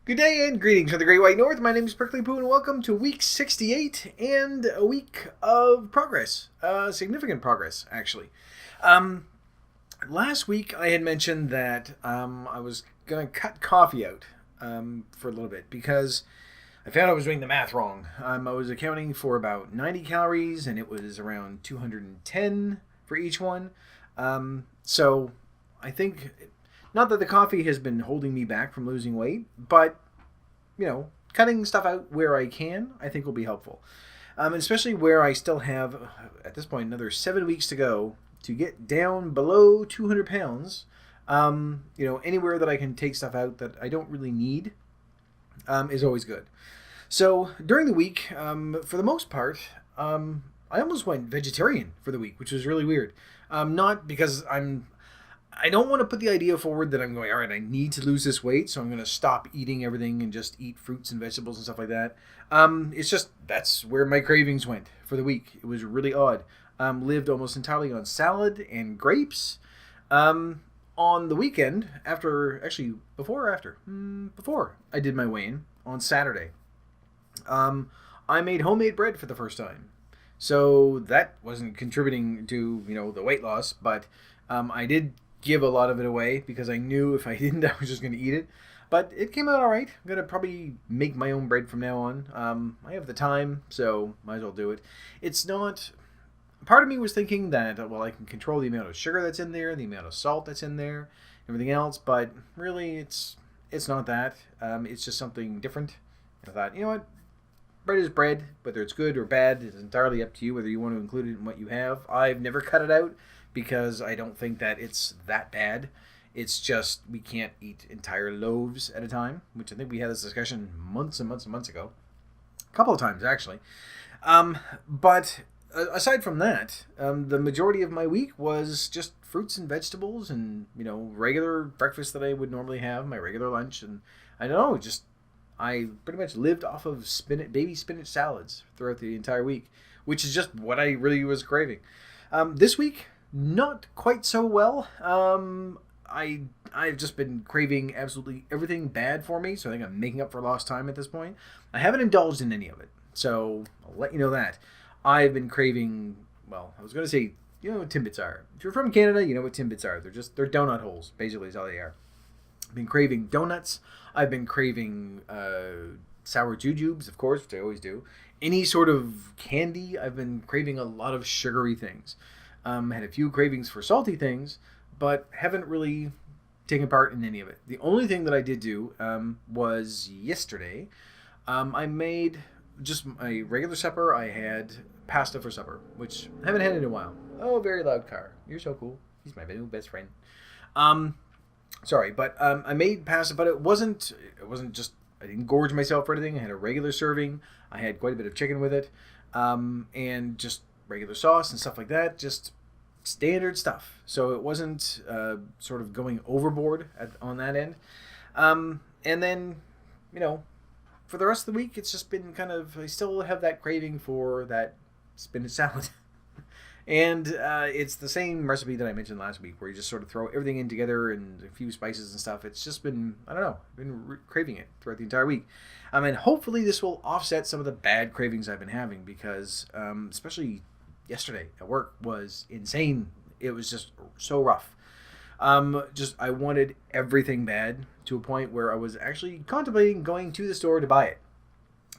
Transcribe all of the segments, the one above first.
Good day and greetings from the Great White North. My name is Prickly Poo and welcome to week 68 and a week of progress. Significant progress, actually. Um, Last week I had mentioned that I was going to cut coffee out for a little bit because I found I was doing the math wrong. I was accounting for about 90 calories and it was around 210 for each one. So I think not that the coffee has been holding me back from losing weight, but, cutting stuff out where I can, I think will be helpful. And especially where I still have, at this point, another 7 weeks to go to get down below 200 pounds. Anywhere that I can take stuff out that I don't really need is always good. So during the week, for the most part, I almost went vegetarian for the week, which was really weird. Not because I don't want to put the idea forward that I'm going, all right, I need to lose this weight, so I'm going to stop eating everything and just eat fruits and vegetables and stuff like that. It's just, that's where my cravings went for the week. It was really odd. Lived almost entirely on salad and grapes. On the weekend, before or after? Before I did my weigh-in on Saturday. I made homemade bread for the first time. So that wasn't contributing to, the weight loss, but I did give a lot of it away because I knew if I didn't, I was just going to eat it. But it came out all right. I'm going to probably make my own bread from now on. I have the time, so might as well do it. It's not... Part of me was thinking that, I can control the amount of sugar that's in there, the amount of salt that's in there, everything else, but really it's not that. It's just something different. I thought, you know what? Bread is bread. Whether it's good or bad is entirely up to you, whether you want to include it in what you have. I've never cut it out because I don't think that it's that bad. It's just we can't eat entire loaves at a time, which I think we had this discussion months and months and months ago. A couple of times, actually. But aside from that, the majority of my week was just fruits and vegetables and, regular breakfast that I would normally have, my regular lunch. And I don't know, I pretty much lived off of baby spinach salads throughout the entire week, which is just what I really was craving. This week, not quite so well. I've just been craving absolutely everything bad for me, so I think I'm making up for lost time at this point. I haven't indulged in any of it, so I'll let you know that. I've been craving, I was going to say, you know what Timbits are. If you're from Canada, you know what Timbits are. They're donut holes, basically is all they are. I've been craving donuts. I've been craving sour jujubes, of course, which I always do. Any sort of candy. I've been craving a lot of sugary things. Had a few cravings for salty things, but haven't really taken part in any of it. The only thing that I did do was yesterday. I made just a regular supper. I had pasta for supper, which I haven't had in a while. Oh, very loud car. You're so cool. He's my new best friend. Sorry, but I made pasta, but it wasn't just, I didn't gorge myself or anything. I had a regular serving. I had quite a bit of chicken with it, and just regular sauce and stuff like that, just standard stuff. So it wasn't sort of going overboard on that end. And then, for the rest of the week, it's just been I still have that craving for that spinach salad. And it's the same recipe that I mentioned last week, where you just sort of throw everything in together and a few spices and stuff. It's just been, I don't know, I've been craving it throughout the entire week. And hopefully this will offset some of the bad cravings I've been having, because especially yesterday at work was insane. It was just so rough. I wanted everything bad to a point where I was actually contemplating going to the store to buy it.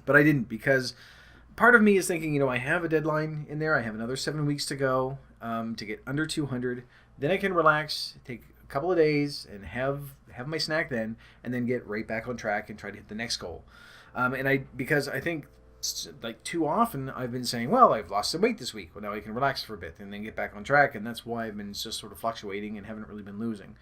But I didn't, because part of me is thinking, I have a deadline in there. I have another 7 weeks to go to get under 200. Then I can relax, take a couple of days, and have my snack then, and then get right back on track and try to hit the next goal. Because I think, like, too often I've been saying, well, I've lost some weight this week. Well, now I can relax for a bit and then get back on track, and that's why I've been just sort of fluctuating and haven't really been losing.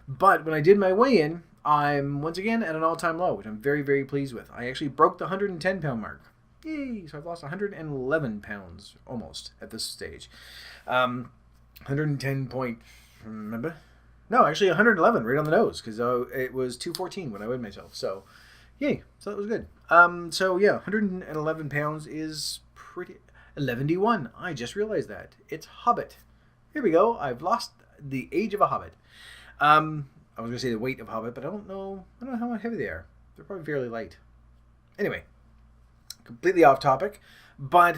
But when I did my weigh-in, I'm once again at an all-time low, which I'm very, very pleased with. I actually broke the 110-pound mark. Yay! So I've lost 111 pounds almost at this stage. 110 point, remember? No, actually 111, right on the nose, because it was 214 when I weighed myself. So, yay! So that was good. 111 pounds is pretty. 11-1. I just realized that it's Hobbit. Here we go. I've lost the age of a Hobbit. I was gonna say the weight of Hobbit, but I don't know how heavy they are. They're probably fairly light. Anyway, completely off topic, but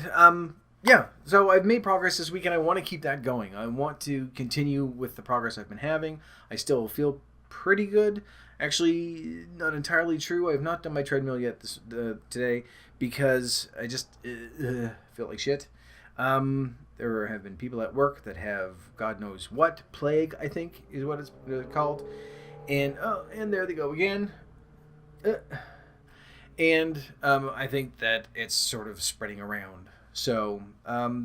yeah. So I've made progress this week, and I want to keep that going. I want to continue with the progress I've been having. I still feel pretty good. Actually, not entirely true. I have not done my treadmill yet today because I just feel like shit. There have been people at work that have God knows what plague, I think is what it's called, and there they go again. And I think that it's sort of spreading around. So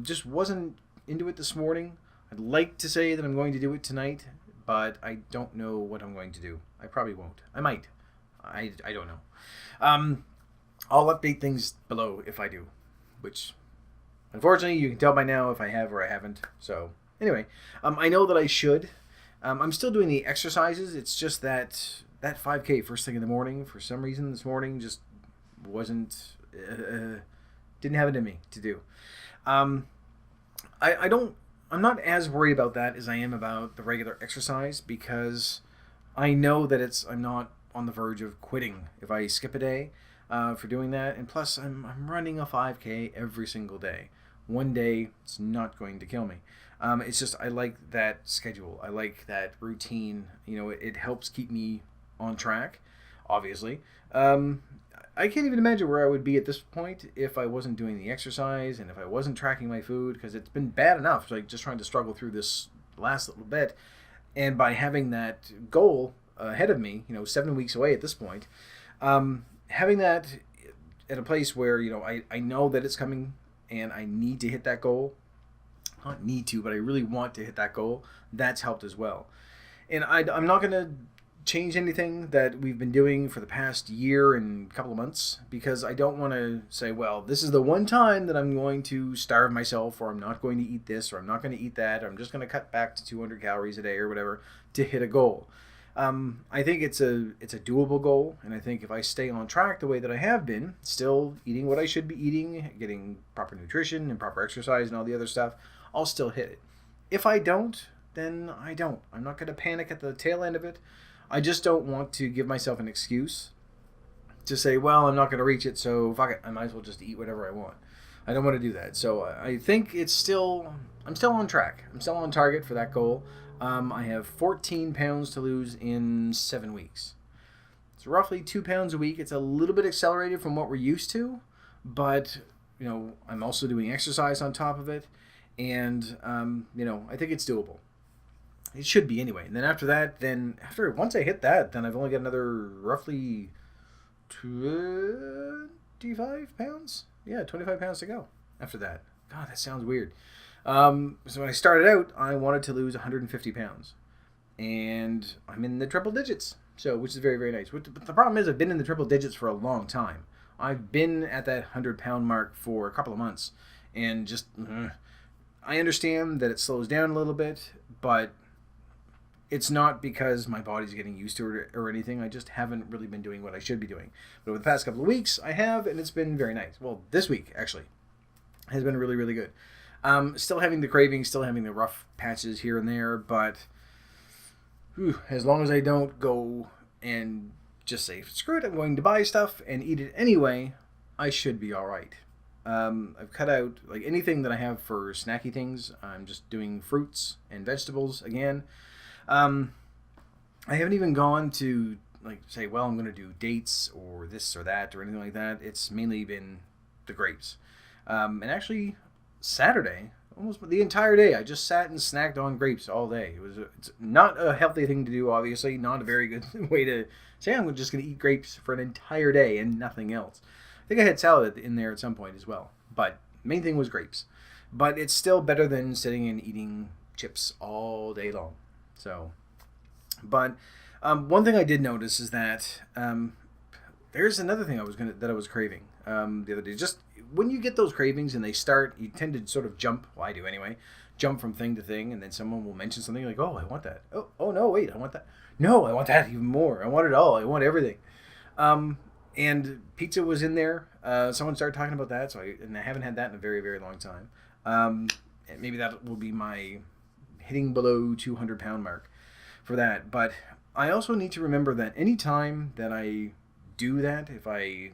just wasn't into it this morning. I'd like to say that I'm going to do it tonight, but I don't know what I'm going to do. I probably won't. I might. I don't know. I'll update things below if I do, which unfortunately you can tell by now if I have or I haven't. So anyway, I know that I should. I'm still doing the exercises. It's just that 5K first thing in the morning, for some reason this morning, just wasn't, didn't have it in me to do. I'm not as worried about that as I am about the regular exercise, because I know that I'm not on the verge of quitting if I skip a day for doing that. And plus I'm running a 5K every single day. One day it's not going to kill me. It's just, I like that schedule. I like that routine. You know, it helps keep me on track, obviously. I can't even imagine where I would be at this point if I wasn't doing the exercise and if I wasn't tracking my food, because it's been bad enough, like just trying to struggle through this last little bit. And by having that goal ahead of me, 7 weeks away at this point, having that at a place where, I know that it's coming and I need to hit that goal. Not need to, but I really want to hit that goal. That's helped as well. And I'm not going to change anything that we've been doing for the past year and couple of months, because I don't want to say, well, this is the one time that I'm going to starve myself, or I'm not going to eat this, or I'm not going to eat that, or I'm just going to cut back to 200 calories a day or whatever to hit a goal. I think it's a doable goal, and I think if I stay on track the way that I have been, still eating what I should be eating, getting proper nutrition and proper exercise and all the other stuff, I'll still hit it. If I don't, then I don't. I'm not going to panic at the tail end of it. I just don't want to give myself an excuse to say, well, I'm not going to reach it, so fuck it, I might as well just eat whatever I want. I don't want to do that. So I think I'm still on track. I'm still on target for that goal. I have 14 pounds to lose in 7 weeks. It's roughly 2 pounds a week. It's a little bit accelerated from what we're used to, but I'm also doing exercise on top of it, and I think it's doable. It should be anyway. And then after that, once I hit that, then I've only got another roughly 25 pounds. Yeah, 25 pounds to go after that. God, that sounds weird. So when I started out, I wanted to lose 150 pounds. And I'm in the triple digits, which is very, very nice. But the problem is I've been in the triple digits for a long time. I've been at that 100-pound mark for a couple of months. And just, I understand that it slows down a little bit, but it's not because my body's getting used to it or anything. I just haven't really been doing what I should be doing. But over the past couple of weeks, I have, and it's been very nice. Well, this week, actually, has been really, really good. Still having the cravings, still having the rough patches here and there, but as long as I don't go and just say, screw it, I'm going to buy stuff and eat it anyway, I should be all right. I've cut out anything that I have for snacky things. I'm just doing fruits and vegetables again. I haven't even gone to say, well, I'm going to do dates or this or that or anything like that. It's mainly been the grapes. And actually Saturday, almost the entire day, I just sat and snacked on grapes all day. It's not a healthy thing to do, obviously, not a very good way to say I'm just going to eat grapes for an entire day and nothing else. I think I had salad in there at some point as well, but main thing was grapes. But it's still better than sitting and eating chips all day long. So, but one thing I did notice is that there's another thing that I was craving the other day. Just when you get those cravings and they start, you tend to sort of jump. Well, I do anyway. Jump from thing to thing, and then someone will mention something like, "Oh, I want that. Oh no, wait, I want that. No, I want that even more. I want it all. I want everything." And pizza was in there. Someone started talking about that, and I haven't had that in a very, very long time. And maybe that will be my hitting below 200-pound mark for that. But I also need to remember that any time that I do that, if I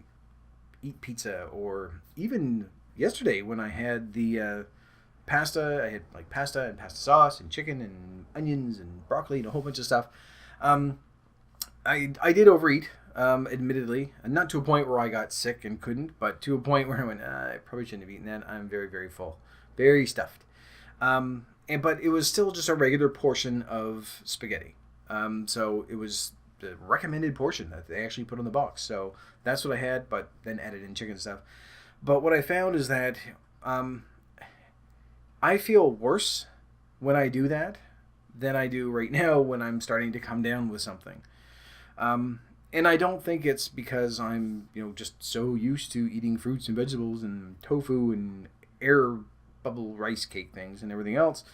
eat pizza, or even yesterday when I had the pasta, I had like pasta and pasta sauce and chicken and onions and broccoli and a whole bunch of stuff. I did overeat, admittedly, and not to a point where I got sick and couldn't, but to a point where I went, I probably shouldn't have eaten that. I'm very, very full, very stuffed. But it was still just a regular portion of spaghetti. So it was the recommended portion that they actually put on the box. So that's what I had, but then added in chicken and stuff. But what I found is that I feel worse when I do that than I do right now when I'm starting to come down with something. And I don't think it's because I'm, just so used to eating fruits and vegetables and tofu and air bubble rice cake things and everything else.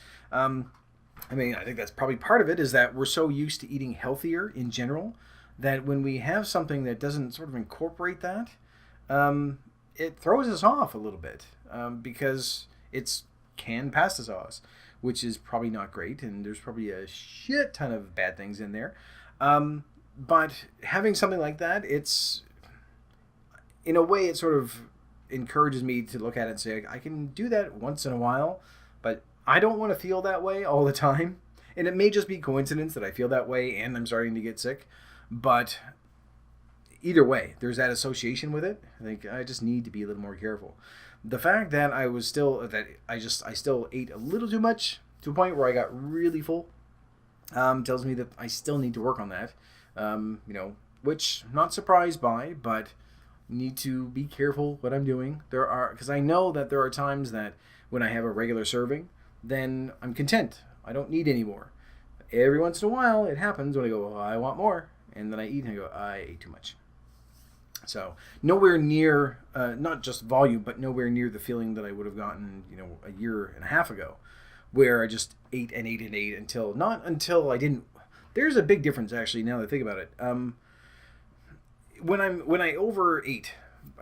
I think that's probably part of it, is that we're so used to eating healthier in general that when we have something that doesn't sort of incorporate that, it throws us off a little bit, because it's canned pasta sauce, which is probably not great, and there's probably a shit ton of bad things in there. But having something like that, it's, in a way, it sort of encourages me to look at it and say, I can do that once in a while, but I don't want to feel that way all the time. And it may just be coincidence that I feel that way and I'm starting to get sick, but either way, there's that association with it. I think I just need to be a little more careful. The fact that I still ate a little too much to a point where I got really full, tells me that I still need to work on that. Which I'm not surprised by, but need to be careful what I'm doing. Because I know that there are times that when I have a regular serving, then I'm content. I don't need any more. Every once in a while, it happens when I go, I want more, and then I eat and I go, I ate too much. So nowhere near, not just volume, but nowhere near the feeling that I would have gotten, a year and a half ago, where I just ate and ate and ate until I didn't. There's a big difference, actually, now that I think about it. When I overeat,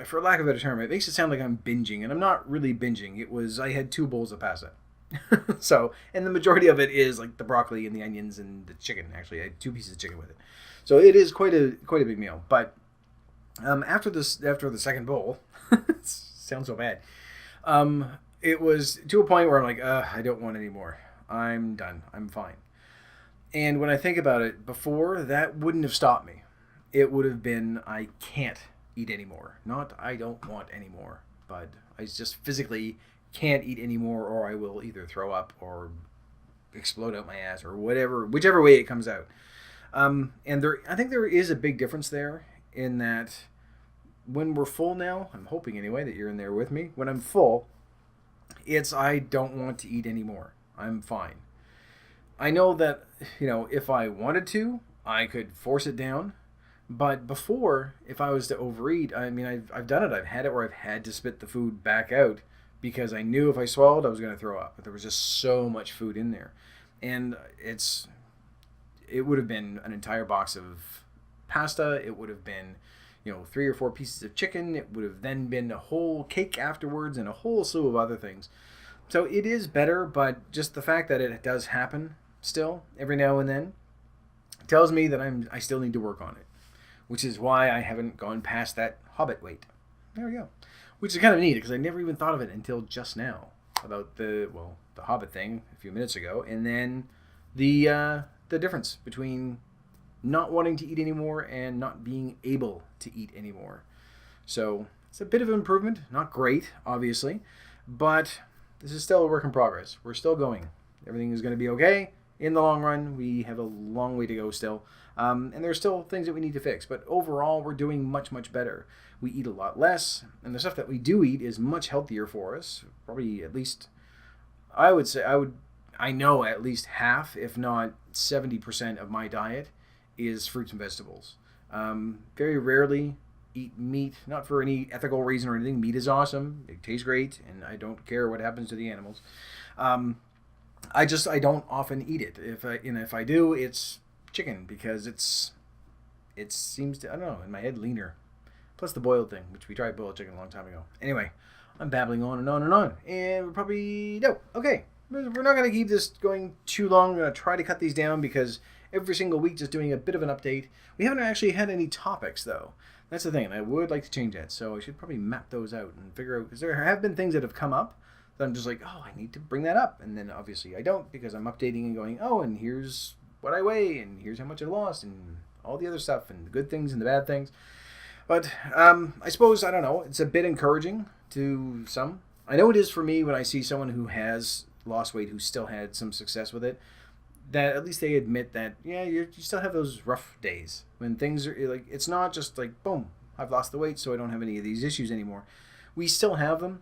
for lack of a better term, it makes it sound like I'm binging, and I'm not really binging. I had 2 bowls of pasta. So, and the majority of it is like the broccoli and the onions and the chicken. Actually, I had 2 pieces of chicken with it. So it is quite a big meal. But after the second bowl, it sounds so bad. It was to a point where I'm like, I don't want any more. I'm done. I'm fine. And when I think about it, before, that wouldn't have stopped me. It would have been, I can't eat anymore. Not I don't want anymore, but I just physically can't eat anymore, or I will either throw up or explode out my ass, or whichever way it comes out. And I think there is a big difference there, in that when we're full now, I'm hoping anyway that you're in there with me, when I'm full, it's I don't want to eat anymore. I'm fine. I know that, if I wanted to, I could force it down. But before, if I was to overeat, I've done it. I've had it where I've had to spit the food back out because I knew if I swallowed, I was going to throw up. But there was just so much food in there. And it would have been an entire box of pasta. It would have been, 3 or 4 pieces of chicken. It would have then been a whole cake afterwards and a whole slew of other things. So it is better, but just the fact that it does happen still every now and then tells me that I still need to work on it, which is why I haven't gone past that Hobbit weight. There we go. Which is kind of neat, because I never even thought of it until just now, about the Hobbit thing a few minutes ago, and then the difference between not wanting to eat anymore and not being able to eat anymore. So it's a bit of an improvement. Not great, obviously, but this is still a work in progress. We're still going. Everything is going to be okay. In the long run, we have a long way to go still. And there's still things that we need to fix. But overall, we're doing much, much better. We eat a lot less. And the stuff that we do eat is much healthier for us. Probably at least, I know at least half, if not 70% of my diet is fruits and vegetables. Very rarely eat meat, not for any ethical reason or anything. Meat is awesome. It tastes great. And I don't care what happens to the animals. I don't often eat it. If I do, it's chicken, because it seems to, I don't know, in my head, leaner. Plus the boiled thing, which we tried boiled chicken a long time ago. Anyway, I'm babbling on and on and on. And we're probably, no, okay. We're not going to keep this going too long. I'm going to try to cut these down, because every single week just doing a bit of an update. We haven't actually had any topics, though. That's the thing, and I would like to change that. So I should probably map those out and figure out, because there have been things that have come up that I'm just like, oh, I need to bring that up. And then obviously I don't, because I'm updating and going, oh, and here's what I weigh, and here's how much I lost, and all the other stuff, and the good things and the bad things. But I suppose, I don't know, it's a bit encouraging to some. I know it is for me when I see someone who has lost weight who still had some success with it, that at least they admit that, yeah, you still have those rough days when things are like, it's not just like, boom, I've lost the weight, so I don't have any of these issues anymore. We still have them.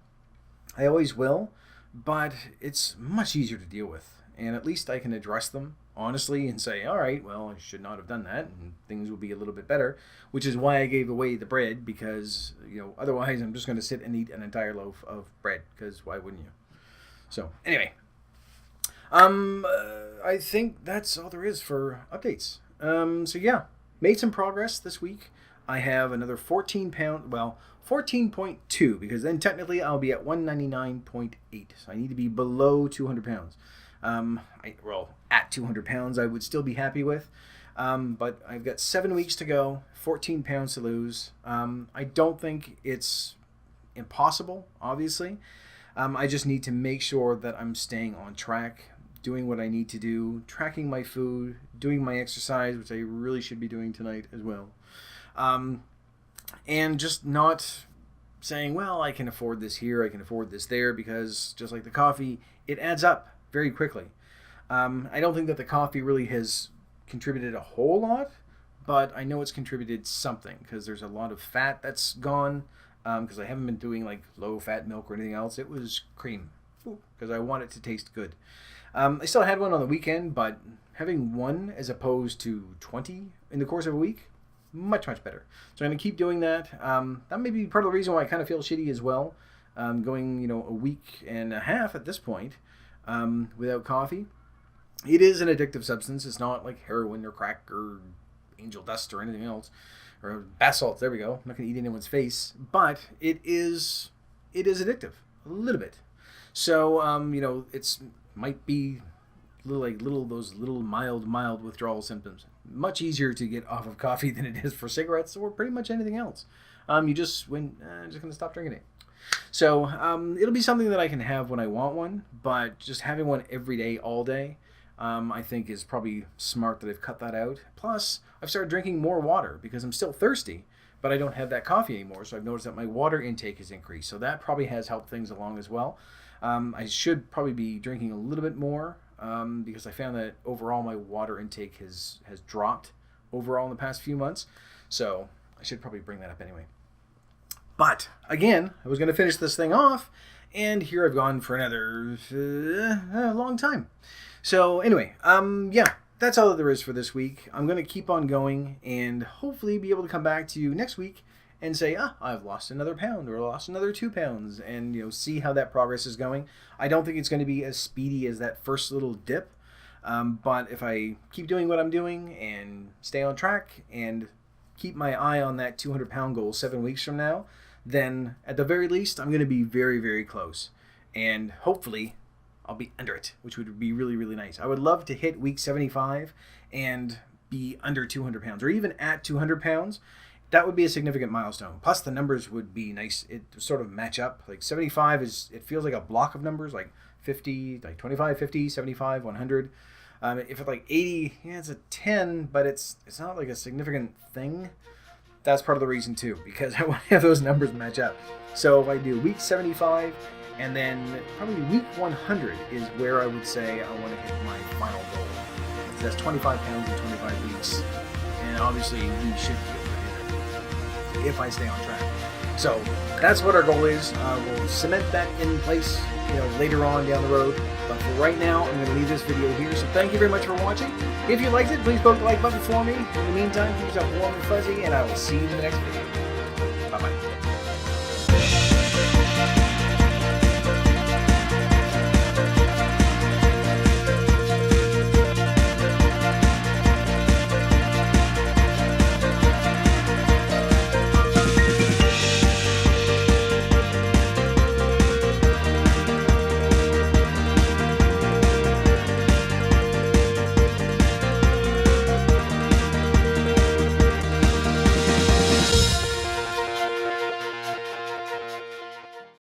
I always will, but it's much easier to deal with. And at least I can address them honestly and say, all right, well, I should not have done that, and things will be a little bit better, which is why I gave away the bread, because, otherwise I'm just going to sit and eat an entire loaf of bread, because why wouldn't you? So, anyway, I think that's all there is for updates. So yeah, made some progress this week. I have another 14.2, because then technically I'll be at 199.8. So I need to be below 200 pounds. At 200 pounds, I would still be happy with. But I've got 7 weeks to go, 14 pounds to lose. I don't think it's impossible, obviously. I just need to make sure that I'm staying on track, doing what I need to do, tracking my food, doing my exercise, which I really should be doing tonight as well. And just not saying, well, I can afford this here, I can afford this there, because just like the coffee, it adds up very quickly. I don't think that the coffee really has contributed a whole lot, but I know it's contributed something, because there's a lot of fat that's gone, because I haven't been doing like low-fat milk or anything else. It was cream, because I want it to taste good. I still had one on the weekend, but having one as opposed to 20 in the course of a week, much, much better. So I'm going to keep doing that. That may be part of the reason why I kind of feel shitty as well, going, a week and a half at this point without coffee. It is an addictive substance. It's not like heroin or crack or angel dust or anything else. Or bath salts, there we go. I'm not going to eat anyone's face. But it is addictive, a little bit. So, it's might be those little mild withdrawal symptoms. Much easier to get off of coffee than it is for cigarettes or pretty much anything else. I'm just going to stop drinking it. So it'll be something that I can have when I want one, but just having one every day, all day, I think is probably smart that I've cut that out. Plus, I've started drinking more water because I'm still thirsty, but I don't have that coffee anymore. So I've noticed that my water intake has increased. So that probably has helped things along as well. I should probably be drinking a little bit more because I found that overall my water intake has dropped overall in the past few months. So I should probably bring that up anyway. But again, I was going to finish this thing off, and here I've gone for another long time. So anyway, yeah, that's all that there is for this week. I'm going to keep on going and hopefully be able to come back to you next week and say, I've lost another pound or lost another 2 pounds, and see how that progress is going. I don't think it's going to be as speedy as that first little dip, but if I keep doing what I'm doing and stay on track and keep my eye on that 200-pound goal 7 weeks from now, then at the very least, I'm going to be very, very close. And hopefully, I'll be under it, which would be really, really nice. I would love to hit week 75 and be under 200 pounds, or even at 200 pounds. That would be a significant milestone. Plus, the numbers would be nice. It sort of match up. Like 75 it feels like a block of numbers, like 50, like 25, 50, 75, 100. If it's like 80, yeah, it's a 10, but it's not like a significant thing. That's part of the reason too, because I want to have those numbers match up. So if I do week 75, and then probably week 100 is where I would say I want to hit my final goal. That's 25 pounds in 25 weeks. And obviously we should be able to hit it if I stay on track. So that's what our goal is. We'll cement that in place later on down the road. But for right now, I'm going to leave this video here. So thank you very much for watching. If you liked it, please poke the like button for me. In the meantime, keep yourself warm and fuzzy, and I will see you in the next video. Bye-bye.